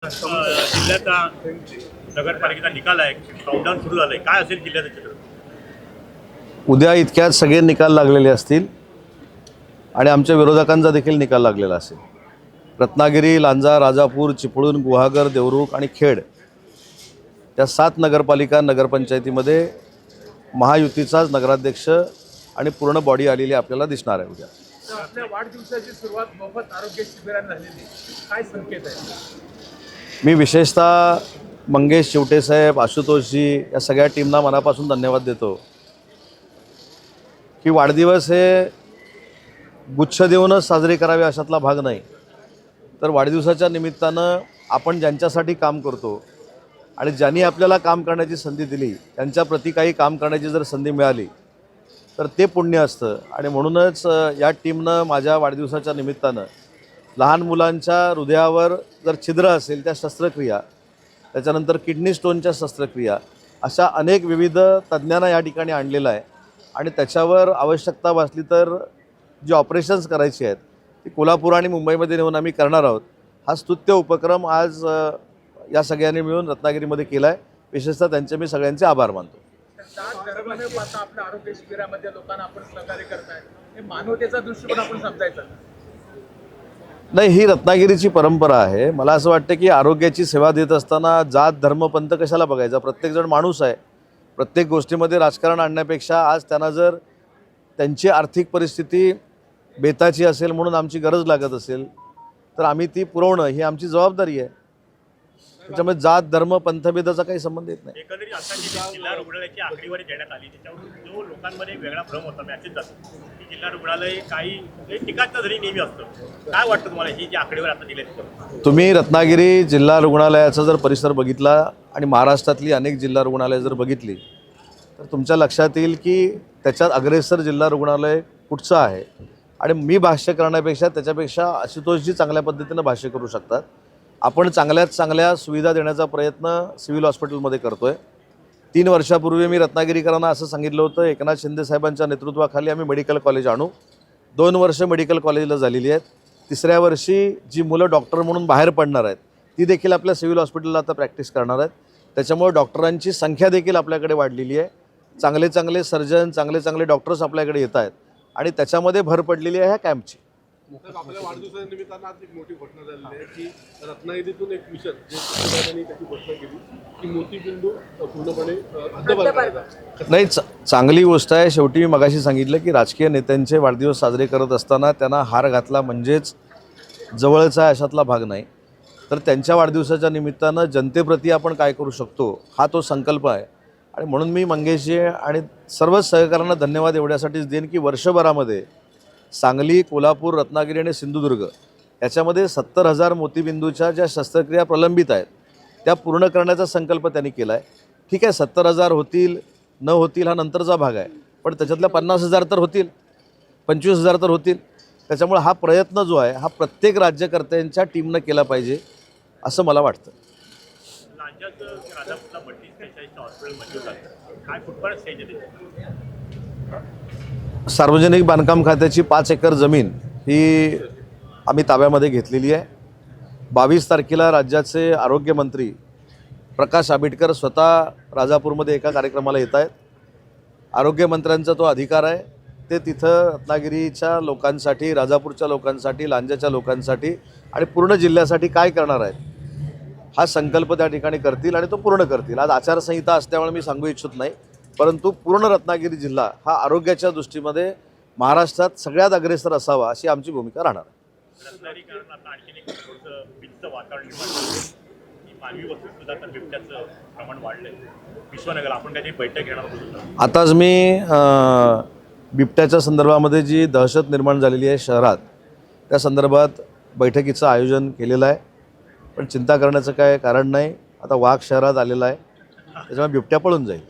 जिल्ह्याचा नगरपालिकेचा निकाल आहे, काउंटडाऊन सुरू झालंय. काय असेल जिल्ह्याचं चित्र? उद्या इतक्यात सगळे निकाल लागलेले असतील आणि आमच्या विरोधकांचा देखील निकाल लागलेला असेल. रत्नागिरी, लांजा, राजापूर, चिपळूण, गुहागर, देवरुख आणि खेड त्या 7 नगरपालिका नगरपंचायतीमध्ये महायुतीचाच नगराध्यक्ष आणि पूर्ण बॉडी आलेली आपल्याला दिसणार आहे उद्या. आपल्या वाढदिवसाची सुरुवात मोफत आरोग्य शिबिराने झालेली, काय संकेत आहे? मी विशेषतः मंगेश चिवटे साहेब, आशुतोषजी या सगळ्या टीमना मनापासून धन्यवाद देतो की वाढदिवस हे गुच्छ देऊनच साजरे करावे अशातला भाग नाही, तर वाढदिवसाच्या निमित्तानं आपण ज्यांच्यासाठी काम करतो आणि ज्यांनी आपल्याला काम करण्याची संधी दिली त्यांच्याप्रती काही काम करण्याची जर संधी मिळाली तर ते पुण्य असतं. आणि म्हणूनच या टीमनं माझ्या वाढदिवसाच्या निमित्तानं लहान मुलांच्या हृदयावर जर छिद्र असेल त्या शस्त्रक्रिया, त्याच्यानंतर किडनी स्टोनच्या शस्त्रक्रिया, अशा अनेक विविध तज्ज्ञांना या ठिकाणी आणलेलं आहे आणि त्याच्यावर आवश्यकता भासली तर जी ऑपरेशन्स करायची आहेत ती कोल्हापूर आणि मुंबईमध्ये नेऊन आम्ही करणार आहोत. हा स्तुत्य उपक्रम आज या सगळ्यांनी मिळून रत्नागिरीमध्ये केला आहे. विशेषतः त्यांचे मी सगळ्यांचे आभार मानतो. आपल्या आरोग्य शिबिरामध्ये लोकांना आपण सहकार्य करताय, हे मानवतेचा दृष्टिकोन आपण समजायचा नाही, ही रत्नागिरीची परंपरा आहे. मला असं वाटतं की आरोग्याची सेवा देत असताना जात धर्म पंथ कशाला बघायचा, प्रत्येकजण माणूस आहे. प्रत्येक गोष्टीमध्ये राजकारण आणण्यापेक्षा आज त्यांना जर त्यांची आर्थिक परिस्थिती बेताची असेल म्हणून आमची गरज लागत असेल तर आम्ही ती पुरवणं ही आमची जबाबदारी आहे. त्याच्यामुळे जात धर्म पंथभेदाचा काही संबंध येत नाही. एकंदरीत आता जी जिल्हा रुग्णालयाची आकडेवारी देण्यात आली त्याच्यावरून जो लोकांमध्ये वेगळा भ्रम होता, मॅसेज जातो की जिल्हा रुग्णालय काही टीकाचा जरी नेहमी असतं. काय वाटतं तुम्हाला ही जी आकडेवारी आता दिली? तुम्ही रत्नागिरी जिल्हा रुग्णालयाचा जर परिसर बघितला आणि महाराष्ट्रातली अनेक जिल्हा रुग्णालय जर बघितली तर तुमच्या लक्षात येईल की त्याच्यात अग्रेसर जिल्हा रुग्णालय कुठचं आहे. आणि मी भाष्य करण्यापेक्षा त्याच्यापेक्षा आशुतोषजी चांगल्या पद्धतीनं भाष्य करू शकतात. आपण चांगल्यात चांगल्या सुविधा देण्याचा प्रयत्न सिव्हिल हॉस्पिटलमध्ये करतो आहे. 3 वर्षापूर्वी मी रत्नागिरीकरांना असं सांगितलं होतं, एकनाथ शिंदे साहेबांच्या नेतृत्वाखाली आम्ही मेडिकल कॉलेज आणू. 2 वर्ष मेडिकल कॉलेजला झालेली आहेत. 3ऱ्या वर्षी जी मुलं डॉक्टर म्हणून बाहेर पडणार आहेत ती देखील आपल्या सिव्हिल हॉस्पिटलला आता प्रॅक्टिस करणार आहेत. त्याच्यामुळे डॉक्टरांची संख्या देखील आपल्याकडे वाढलेली आहे. चांगले चांगले सर्जन, चांगले चांगले डॉक्टर्स आपल्याकडे येत आहेत आणि त्याच्यामध्ये भर पडलेली आहे ह्या कॅम्पची. आपल्या वाढदिवसाच्या निमित्तानं आज एक मोठी घटना झालेली आहे की रत्नागिरीतून एक मिशन जे त्याची घोषणा केली की मोतीबिंदू पूर्णपणे नाही, चांगली गोष्ट आहे. शेवटी मी मगाशी सांगितलं की राजकीय नेत्यांचे वाढदिवस साजरे करत असताना त्यांना हार घातला म्हणजेच जवळचा आहे अशातला भाग नाही. तर त्यांच्या वाढदिवसाच्या निमित्तानं जनतेप्रती आपण काय करू शकतो हा तो संकल्प आहे. आणि म्हणून मी मंगेशजी आणि सर्वच सहकाऱ्यांना धन्यवाद एवढ्यासाठीच देईन की वर्षभरामध्ये सांगली, कोल्हापूर, रत्नागिरी आणि सिंधुदुर्ग याच्यामध्ये 70,000 मोतीबिंदूच्या ज्या शस्त्रक्रिया प्रलंबित आहेत त्या पूर्ण करण्याचा संकल्प त्यांनी केला आहे. ठीक आहे, 70,000 होतील न होतील हा नंतरचा भाग आहे, पण त्याच्यातल्या 50,000 तर होतील, 25,000 तर होतील. त्याच्यामुळे हा प्रयत्न जो आहे हा प्रत्येक राज्यकर्त्यांच्या टीमनं केला पाहिजे असं मला वाटतं. सार्वजनिक बांधकाम खात्याची 5 एकर जमीन ही आम्ही ताब्यामध्ये घेतलेली आहे. 22 तारखेला राज्याचे आरोग्यमंत्री प्रकाश आंबेडकर स्वतः राजापूरमध्ये एका कार्यक्रमाला येत आहेत. आरोग्यमंत्र्यांचा तो अधिकार आहे, ते तिथं रत्नागिरीच्या लोकांसाठी, राजापूरच्या लोकांसाठी, लांजाच्या लोकांसाठी आणि पूर्ण जिल्ह्यासाठी काय करणार आहेत हा संकल्प त्या ठिकाणी करतील आणि तो पूर्ण करतील. आज आचारसंहिता असल्यामुळे मी सांगू इच्छित नाही, परंतु पूर्ण रत्नागिरी जिल्हा हा आरोग्याच्या दृष्टीमध्ये महाराष्ट्रात सगळ्यात अग्रेसर असावा अशी आमची भूमिका राहणार आहे. आताच मी बिबट्याच्या संदर्भामध्ये जी दहशत निर्माण झालेली आहे शहरात त्या संदर्भात बैठकीचं आयोजन केलेलं आहे. पण चिंता करण्याचं काय कारण नाही. आता वाघ शहरात आलेला आहे, त्याच्यामुळे बिबट्या पळून जाईल.